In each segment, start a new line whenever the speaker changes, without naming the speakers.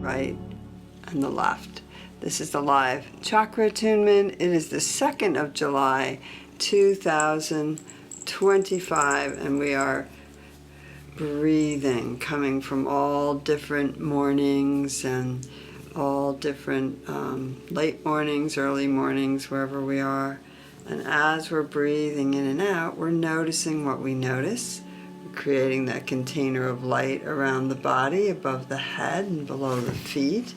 right, and the left. This is the live Chakra Attunement. It is the 2nd of July, 2025, and we are breathing, coming from all different mornings and all different late mornings, early mornings, wherever we are. And as we're breathing in and out, we're noticing what we notice. We're creating that container of light around the body, above the head and below the feet,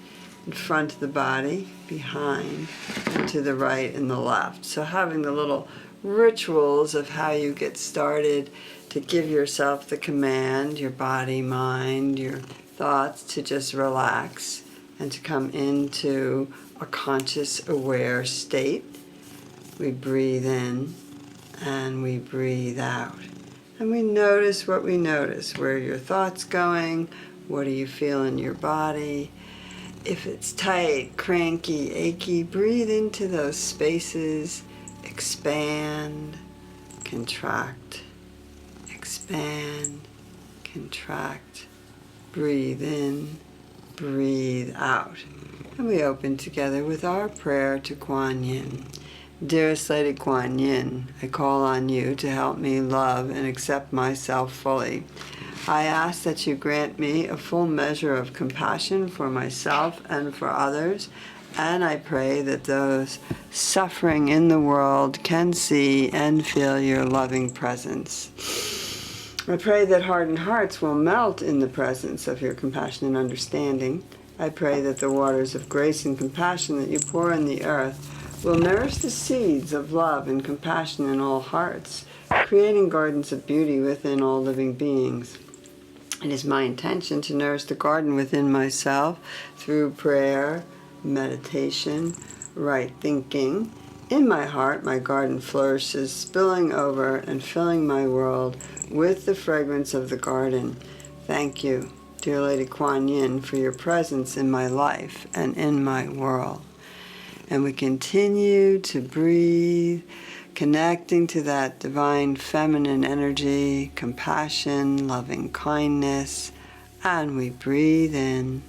in front of the body, behind, and to the right and the left. So having the little rituals of how you get started to give yourself the command, your body, mind, your thoughts, to just relax and to come into a conscious, aware state. We breathe in and we breathe out. And we notice what we notice. Where are your thoughts going? What do you feel in your body? If it's tight, cranky, achy, breathe into those spaces. Expand, contract, expand, contract. Breathe in, breathe out. And we open together with our prayer to Kuan Yin. Dearest Lady Kuan Yin, I call on you to help me love and accept myself fully. I ask that you grant me a full measure of compassion for myself and for others, and I pray that those suffering in the world can see and feel your loving presence. I pray that hardened hearts will melt in the presence of your compassion and understanding. I pray that the waters of grace and compassion that you pour in the earth will nourish the seeds of love and compassion in all hearts, creating gardens of beauty within all living beings. It is my intention to nourish the garden within myself through prayer, meditation, right thinking. In my heart, my garden flourishes, spilling over and filling my world with the fragrance of the garden. Thank you, dear Lady Kuan Yin, for your presence in my life and in my world. And we continue to breathe, connecting to that divine feminine energy, compassion, loving kindness, and we breathe in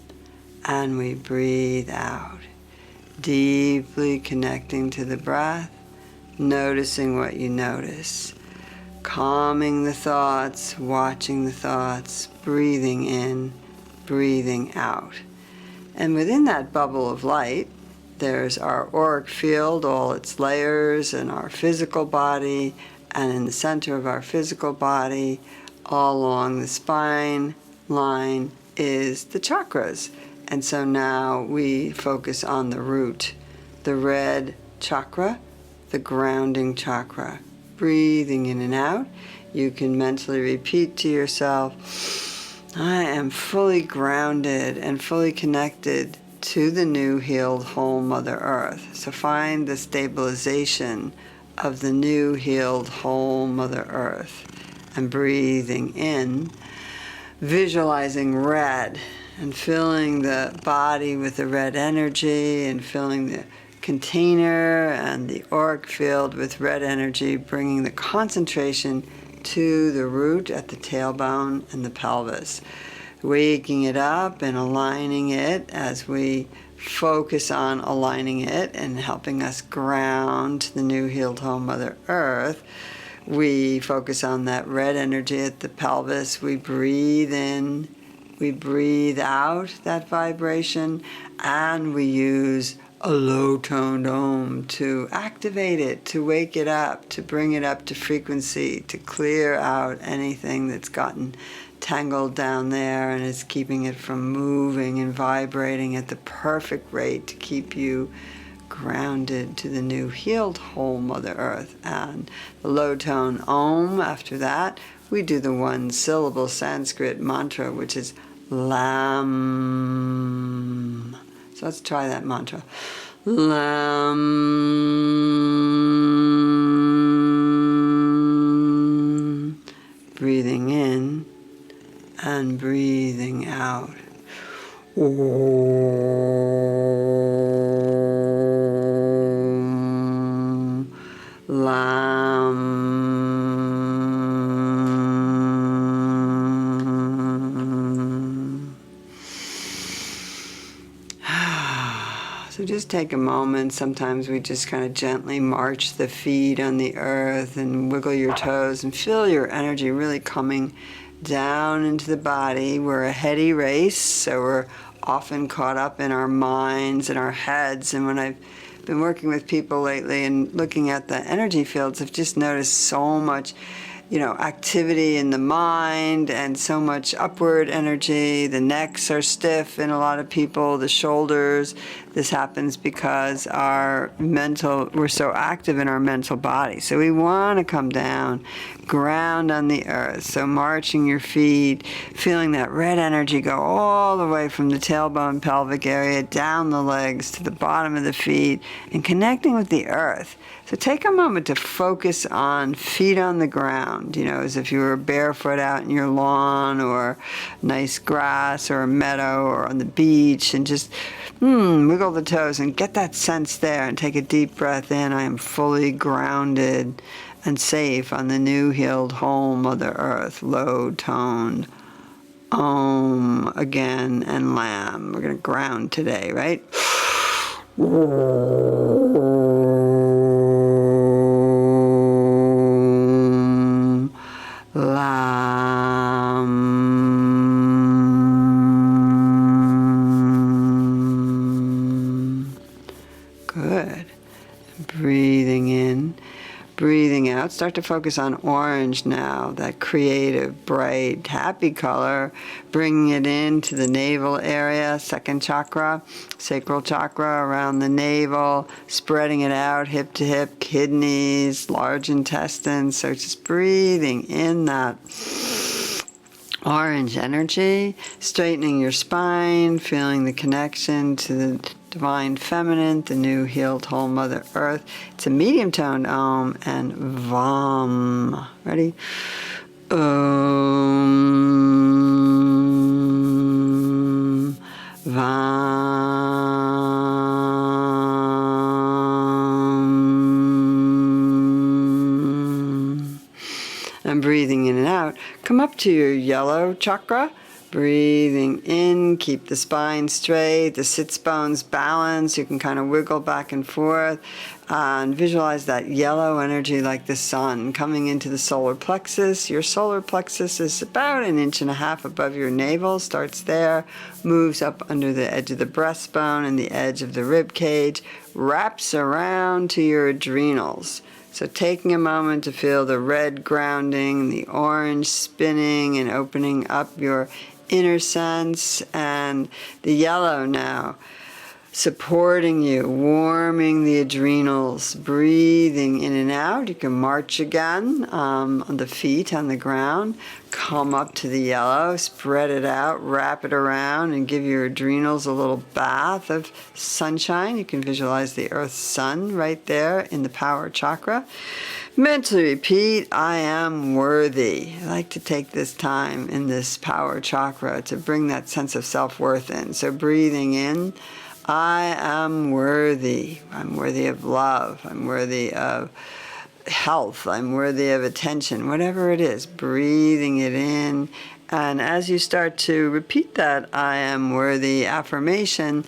and we breathe out, deeply connecting to the breath, noticing what you notice, calming the thoughts, watching the thoughts, breathing in, breathing out. And within that bubble of light, there's our auric field, all its layers, and our physical body, and in the center of our physical body, all along the spine line, is the chakras. And so now we focus on the root, the red chakra, the grounding chakra. Breathing in and out, you can mentally repeat to yourself, I am fully grounded and fully connected to the new, healed, whole Mother Earth. So find the stabilization of the new, healed, whole Mother Earth. And breathing in, visualizing red and filling the body with the red energy and filling the container and the auric field with red energy, bringing the concentration to the root at the tailbone and the pelvis. Waking it up and aligning it as we focus on aligning it and helping us ground the new healed whole Mother Earth. We focus on that red energy at the pelvis. We breathe in, we breathe out that vibration, and we use a low-toned Om to activate it, to wake it up, to bring it up to frequency, to clear out anything that's gotten tangled down there and is keeping it from moving and vibrating at the perfect rate to keep you grounded to the new healed whole Mother Earth. And the low tone Om, after that, we do the one syllable Sanskrit mantra, which is Lam. So let's try that mantra. Lam. Breathing in and breathing out. Om. Lam. So just take a moment. Sometimes we just kind of gently march the feet on the earth and wiggle your toes and feel your energy really coming down into the body. We're a heady race, so we're often caught up in our minds and our heads. And when I've been working with people lately and looking at the energy fields, I've just noticed so much, activity in the mind and so much upward energy. The necks are stiff in a lot of people, the shoulders. This happens because we're so active in our mental body. So we want to come down, ground on the earth. So marching your feet, feeling that red energy go all the way from the tailbone, pelvic area, down the legs to the bottom of the feet, and connecting with the earth. So take a moment to focus on feet on the ground, as if you were barefoot out in your lawn or nice grass or a meadow or on the beach, and just wiggle the toes and get that sense there and take a deep breath in. I am fully grounded and safe on the new healed whole Mother Earth, low toned. Om again and Lam. We're going to ground today, right? Good. Breathing in, breathing out. Start to focus on orange now, that creative, bright, happy color. Bringing it into the navel area, second chakra, sacral chakra around the navel. Spreading it out, hip to hip, kidneys, large intestines. So just breathing in that orange energy, straightening your spine, feeling the connection to the divine feminine, the new healed whole Mother Earth. It's a medium toned Om and Vam. Ready? Om Vam. And breathing in and out, come up to your yellow chakra. Breathing in, keep the spine straight, the sits bones balanced. You can kind of wiggle back and forth and visualize that yellow energy like the sun coming into the solar plexus. Your solar plexus is about 1.5 inches above your navel, starts there, moves up under the edge of the breastbone and the edge of the rib cage, wraps around to your adrenals. So taking a moment to feel the red grounding, the orange spinning and opening up your inner sense, and the yellow now supporting you, warming the adrenals, breathing in and out. You can march again on the feet on the ground, come up to the yellow, spread it out, wrap it around, and give your adrenals a little bath of sunshine. You can visualize the earth's sun right there in the power chakra. Mentally repeat, I am worthy. I like to take this time in this power chakra to bring that sense of self-worth in. So breathing in, I am worthy. I'm worthy of love. I'm worthy of health. I'm worthy of attention. Whatever it is, breathing it in. And as you start to repeat that I am worthy affirmation,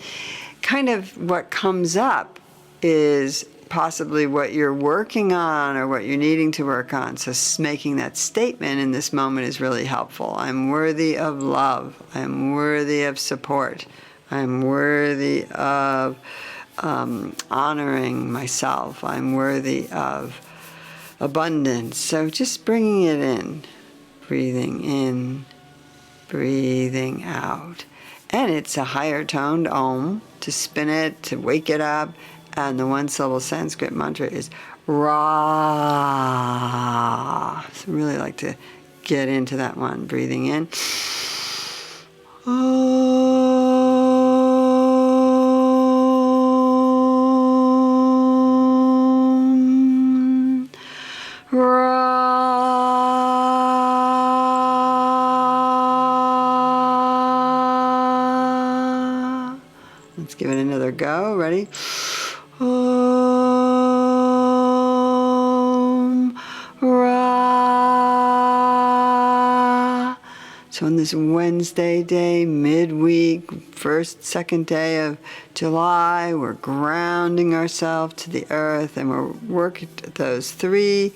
kind of what comes up is possibly what you're working on or what you're needing to work on. So making that statement in this moment is really helpful. I'm worthy of love. I'm worthy of support. I'm worthy of honoring myself. I'm worthy of abundance. So just bringing it in, breathing out. And it's a higher toned Om to spin it, to wake it up. And the one-syllable Sanskrit mantra is Ra. So really like to get into that one. Breathing in. Om. Ra. Let's give it another go. Ready? Om Ra. So on this Wednesday day, midweek, first, second day of July, we're grounding ourselves to the earth, and we're working those 3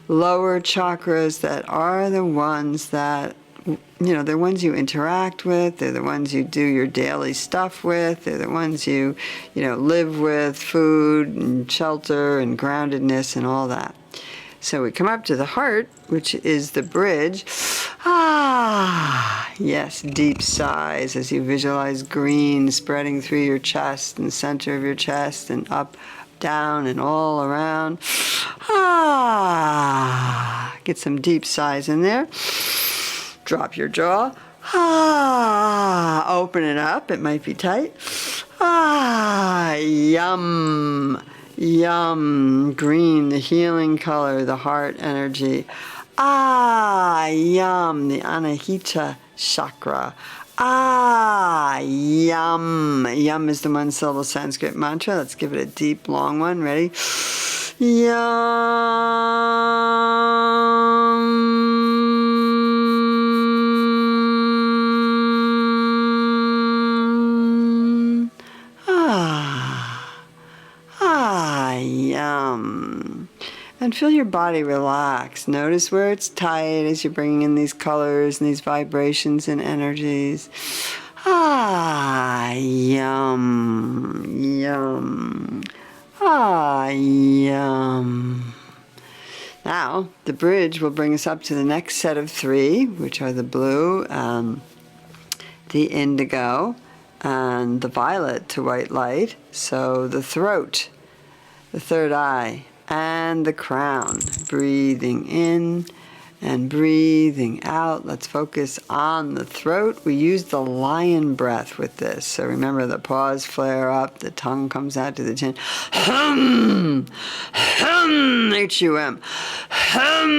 lower chakras that are the ones that, they're ones you interact with, they're the ones you do your daily stuff with, they're the ones you live with, food and shelter and groundedness and all that. So we come up to the heart, which is the bridge. Yes, deep sighs as you visualize green spreading through your chest and center of your chest and up, down, and all around. Get some deep sighs in there. Drop your jaw. Open it up. It might be tight. Yum. Yum. Green, the healing color, the heart energy. Yum. The Anahita chakra. Yum. Yum is the 1-syllable Sanskrit mantra. Let's give it a deep, long one. Ready? Yum. Yum. And feel your body relax. Notice where it's tight as you're bringing in these colors and these vibrations and energies. Yum. Yum. Yum. Now, the bridge will bring us up to the next set of 3, which are the blue, the indigo, and the violet to white light. So the throat, the third eye, and the crown. Breathing in and breathing out. Let's focus on the throat. We use the lion breath with this. So remember, the paws flare up, the tongue comes out to the chin. Hum, hum, H-U-M. Hum.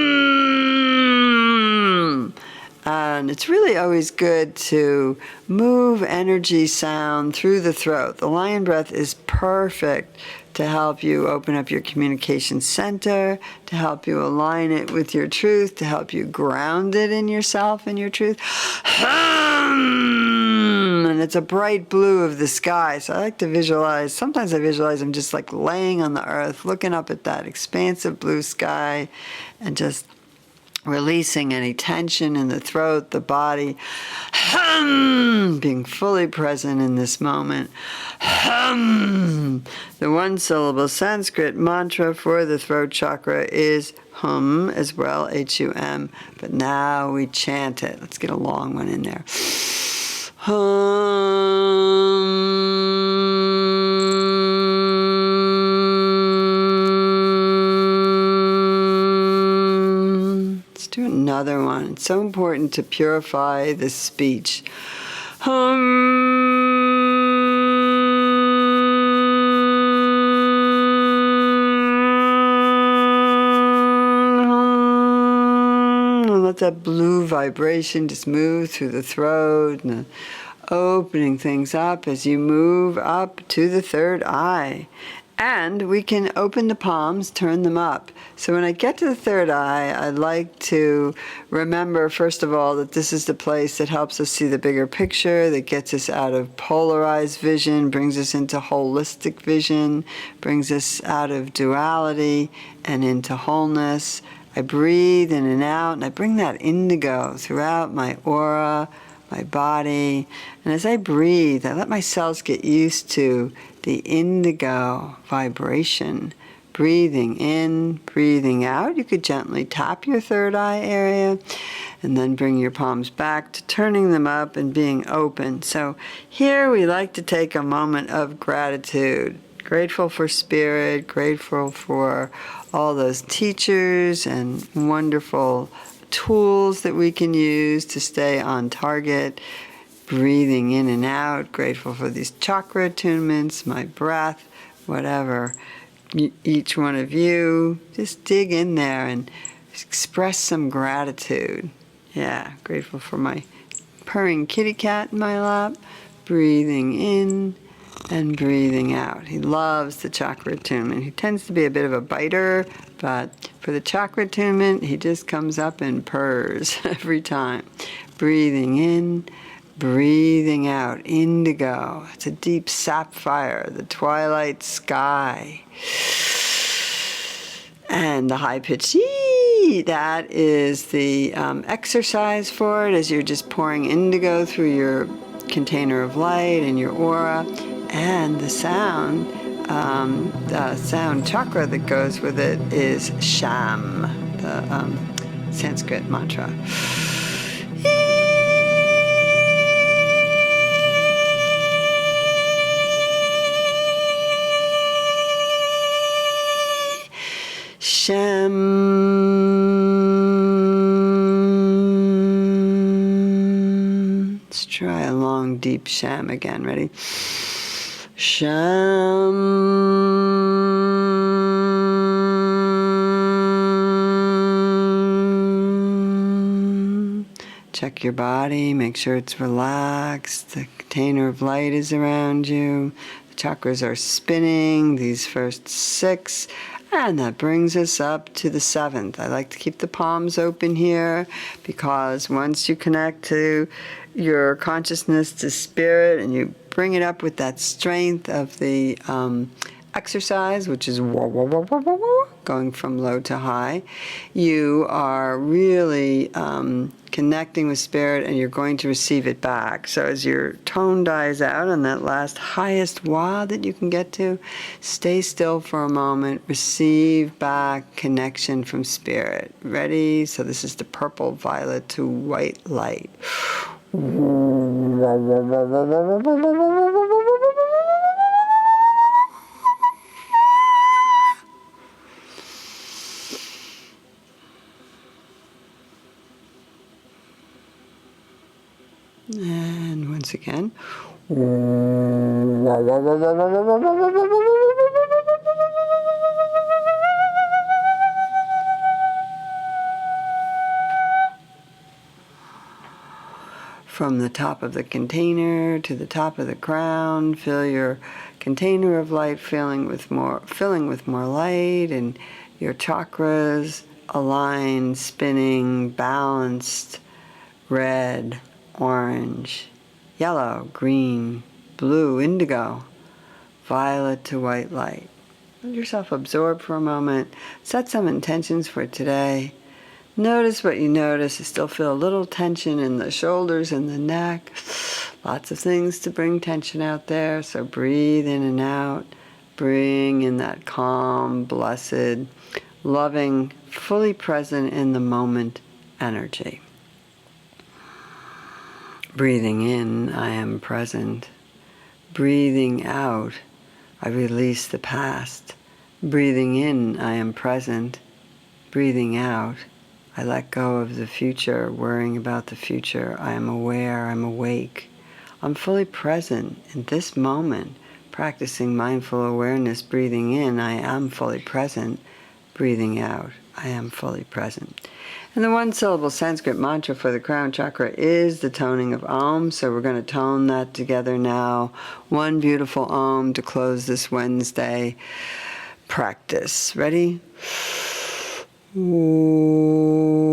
And it's really always good to move energy, sound through the throat. The lion breath is perfect to help you open up your communication center, to help you align it with your truth, to help you ground it in yourself and your truth. And it's a bright blue of the sky. So I like to visualize, sometimes I visualize I'm just like laying on the earth, looking up at that expansive blue sky and just releasing any tension in the throat, the body, being fully present in this moment. The 1-syllable Sanskrit mantra for the throat chakra is hum as well, H-U-M, but now we chant it. Let's get a long one in there. Do another one. It's so important to purify the speech. Let that blue vibration just move through the throat, and opening things up as you move up to the third eye. And we can open the palms, turn them up. So when I get to the third eye, I'd like to remember, first of all, that this is the place that helps us see the bigger picture, that gets us out of polarized vision, brings us into holistic vision, brings us out of duality and into wholeness. I breathe in and out, and I bring that indigo throughout my aura, my body. And as I breathe, I let my cells get used to the indigo vibration. Breathing in, breathing out. You could gently tap your third eye area and then bring your palms back to turning them up and being open. So here we like to take a moment of gratitude. Grateful for spirit, grateful for all those teachers and wonderful tools that we can use to stay on target. Breathing in and out, grateful for these chakra attunements, my breath, whatever. Each one of you, just dig in there and express some gratitude. Yeah, grateful for my purring kitty cat in my lap. Breathing in and breathing out. He loves the chakra attunement. He tends to be a bit of a biter, but for the chakra attunement, he just comes up and purrs every time. Breathing in, breathing out. Indigo. It's a deep sapphire, the twilight sky. And the high-pitched yee, that is the exercise for it, as you're just pouring indigo through your container of light and your aura. And the sound chakra that goes with it is Sham, the Sanskrit mantra. Sham. Let's try a long, deep sham again. Ready? Sham. Check your body. Make sure it's relaxed. The container of light is around you. The chakras are spinning. These first 6. And that brings us up to the 7th. I like to keep the palms open here because once you connect to your consciousness to spirit and you bring it up with that strength of the exercise, which is going from low to high, you are really connecting with spirit and you're going to receive it back. So as your tone dies out on that last highest wah that you can get to, stay still for a moment, receive back connection from spirit. Ready? So this is the purple violet to white light. And once again. From the top of the container to the top of the crown, fill your container of light filling with more light, and your chakras aligned, spinning, balanced, red, orange, yellow, green, blue, indigo, violet to white light. Let yourself absorb for a moment. Set some intentions for today. Notice what you notice. I still feel a little tension in the shoulders and the neck. Lots of things to bring tension out there. So breathe in and out. Bring in that calm, blessed, loving, fully present in the moment energy. Breathing in, I am present. Breathing out, I release the past. Breathing in, I am present. Breathing out, I let go of the future, worrying about the future. I am aware, I'm awake. I'm fully present in this moment, practicing mindful awareness. Breathing in, I am fully present. Breathing out, I am fully present. And the one-syllable Sanskrit mantra for the crown chakra is the toning of Om. So we're going to tone that together now. One beautiful Om to close this Wednesday practice. Ready? Om.